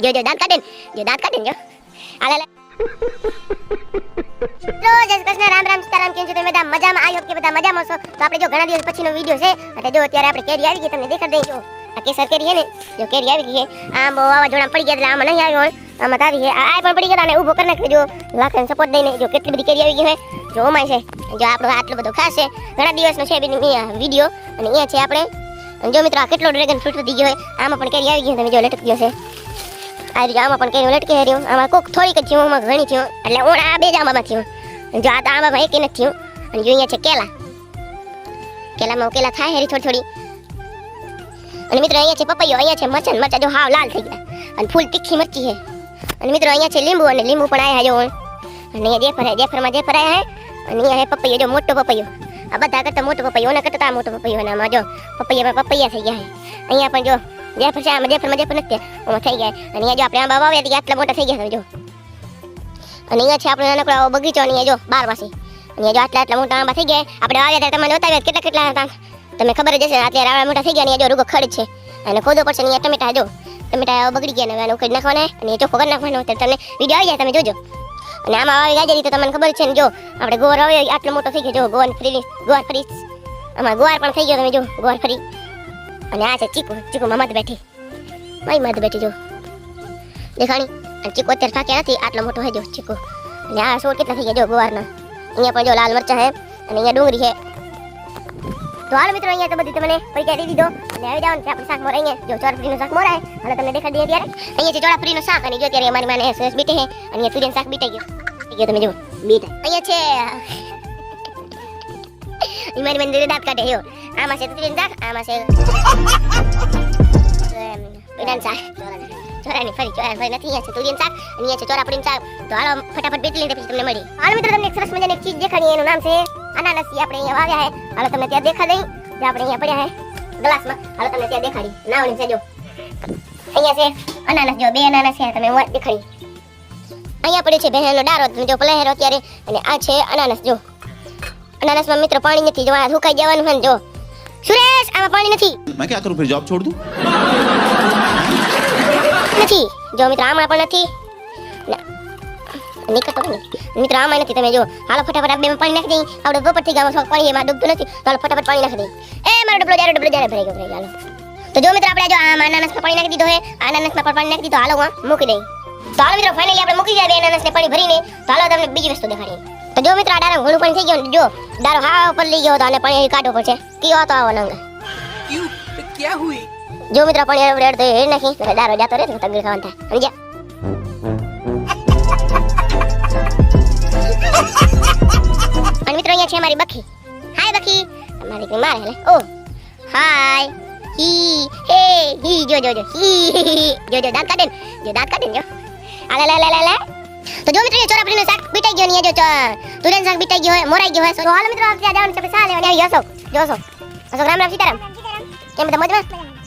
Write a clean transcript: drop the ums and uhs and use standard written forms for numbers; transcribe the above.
જો દાંત કાઢે જો આલા તો જય શ્રી કૃષ્ણ રામ રામ સીતારામ કેમ છો તમે બધા મજામાં આવ્યો કે બધા મજામાં છો તો આપણે જો ઘણા દિવસ પછીનો વિડિયો છે એટલે જો અત્યારે આપણે કેરી આવી ગઈ તમને દેખાડી દઈ જો આ કેસર કેરી છે ને જો કેરી આવી ગઈ છે આમ વાવાઝોડા પડી ગયા એટલે આમાં નહીં આવ્યો આમાં આવી છે આ પણ પડી ગયા અને ઊભો કરી નાખ્યો જો લાખન સપોર્ટ દઈને જો કેટલી બધી કેરી આવી ગઈ છે જો ઓમાય છે જો આપણો આટલો બધો ખાસ છે ઘણા દિવસનો છે વિડિયો અને અહીંયા છે આપણે જો મિત્રો આ કેટલો ડ્રેગન ફ્રૂટ વધી ગયો છે આમાં પણ કેરી આવી ગઈ તમે જો લટકી ગયો છે આ રીતે આમાં પણ કેરી લટકી રહ્યો આમાં કોક થોડીક જ થયું આમાં ઘણી થયું એટલે ઓણ આ બે જ આમાં થયું જો આ આમાં એક નથી થયું અને જો અહીંયા છે કેલામાં કેલા થાય હેરી થોડી અને મિત્રો અહીંયા છે પપૈયો અહીંયા છે મરચા જો હાવ લાલ થઈ ગયા અને ફૂલ તીખી મરચી છે અને મિત્રો અહીંયા છે લીંબુ અને લીંબુ પણ આયા જો અને અહીંયા જેફરમાં આયા અને અહીંયા છે પપૈયો જો મોટો પપૈયો આ બધા કરતા મોટો પપૈયો ઓના કરતા મોટો પપૈયો અને આમાં જો પપૈયા થઈ ગયા છે અહીંયા પણ જો જેફર છે આમાં જેફરમાં નથી ઓમાં થઈ ગયા અને અહીંયા જો આપણે આંબા વાવ્યા હતા આટલા મોટા થઈ ગયા છે જો અને અહીંયા છે આપણો નાનકડો બગીચો અને અહીંયા જો 12 વાસી અહીંયા જો આટલા મોટા આંબા થઈ ગયા આપણે વાવ્યા હતા તમને બતાવ્યા કેટલા હતા તમને ખબર જ હશે અત્યારે આવડા મોટા થઈ ગયા અને જો રૂગો ખડ છે અને ખોદો પડશે અહીંયા ટમેટા બગડી ગયા ને ઉખેડ નાખવાના અને ચોખ્ખો કરી નાખવાનો તો તમને વિડીયો આવી જાય તમે જોજો અને આમાં આવી ગાજરી તો તમને ખબર છે ને જો આપણે ગોવાર આવ્યો આટલો મોટો થઈ ગયો જો ગોવાર ફ્રી આમાં ગોવાર પણ થઈ ગયો તમે જો ગોવાર ફરી અને આ છે ચીકુમાં મધ બેઠી જો દેખાણી અને ચીકુ અત્યારે થાક્યા નથી આટલો મોટો છે જો ચીકુ અને આ છોડ કેટલા થઈ ગયા જો ગોવારના અહીંયા પણ જો લાલ મરચા છે અને અહીંયા ડુંગળી છે તો હાલ મિત્રો અહીંયા તો બધી તમને પૈસા દઈ દીધો અને આવી જવાનું છે આપણે શાક મોર અહીંયા જો ચોરાફળીનું શાક મોરાય હાલો તમને દેખાડી દઈએ ત્યારે અહીંયા છે ચોરાફળીનું શાક અને જો ત્યારે અમારી માને સરસ બીટે છે અને અહીંયા તુરિયાનું શાક બીટાઈ ગયો તમે જો બીટા અહીંયા છે મારી મને દાંત કાઢે જો આમાં છે તુરિયાનું શાક આમાં છે પેડાનું શાક ચોરાની ફરી નથી અહીંયા છે તુરિયાનું શાક અને અહીંયા છે ચોરાફળીનું શાક તો હાલો ફટાફટ બેટી લઈને પછી તમને મળી હાલો મિત્રો તમને એક સરસ મજાની એક ચીજ દેખાડી એનું નામ છે અનાનસ આપણે અહીંયા વાવ્યા છે હાલો તમને ત્યાં દેખા દઈ જે આપણે અહીંયા પડ્યા છે ગ્લાસમાં હાલો તમને ત્યાં દેખાડી નાવણી છે જો અહીંયા છે અનાનસ જો બે અનાનસ છે તમે દેખાડી અહીંયા પડ્યો છે ભેંસનો ડારો તમે જો પલહેરો અત્યારે અને આ છે અનાનસ જો અનાનસમાં મિત્રો પાણી નથી જો આ સુકાઈ જવાનું છે જો સુરેશ આમાં પાણી નથી मैं क्या करूं फिर जॉब छोड़ दूं નથી જો મિત્રો આમાં પણ નથી નીકળતો નહીં મિત્રો આમાં નથી તમે જો હાલો ફટાફટ આ બેમાં પાણી નાખી દઈ આપણે બપોર થઈ ગયા પાણી એમાં ડૂબતું નથી તો હાલો ફટાફટ પાણી નાખી દઈ એ મારો ડબલો જ્યારે ભરાઈ ગયો હાલો તો જો મિત્રો આપણે જો આ અનાનસમાં પાણી નાખી દીધો છે અનાનસમાં પણ પાણી નાખી દીધો હાલો હું મૂકી દઈ તો હાલો મિત્રો ફાઇનલી આપણે મૂકી જાય અનાનસને પાણી ભરીને તો હાલો તમને બીજી વસ્તુ દેખાડીએ તો જો મિત્રો આ ડારો ઘણું પાણી થઈ ગયું જો ડારો હા ઉપર લઈ ગયો તો આને પાણી કાઢવો પડશે કયો હતો આવો નંગ क्या हुई જો મિત્રો પાણી રેડ તો હેડ નાખી એટલે ડારો જાતો રહે તો તગડી ખાવાનું થાય સમજ્યા અને મિત્રો અહીંયા છે અમારી બખી હાય બખી અમારી કે મારે લે ઓ હાય હી હે હી જો દાંત કાઢે જો આલે તો જો મિત્રો ચોરાફળીનું શાક બીટાઈ ગયો ને જો તુરિયાનું શાક બીટાઈ ગયો હોય મોરાઈ ગયો હોય તો હાલો મિત્રો આપણે જવાનું છે સાલે અને આવી અશોક રામ સીતારામ કેમ બધા મજામાં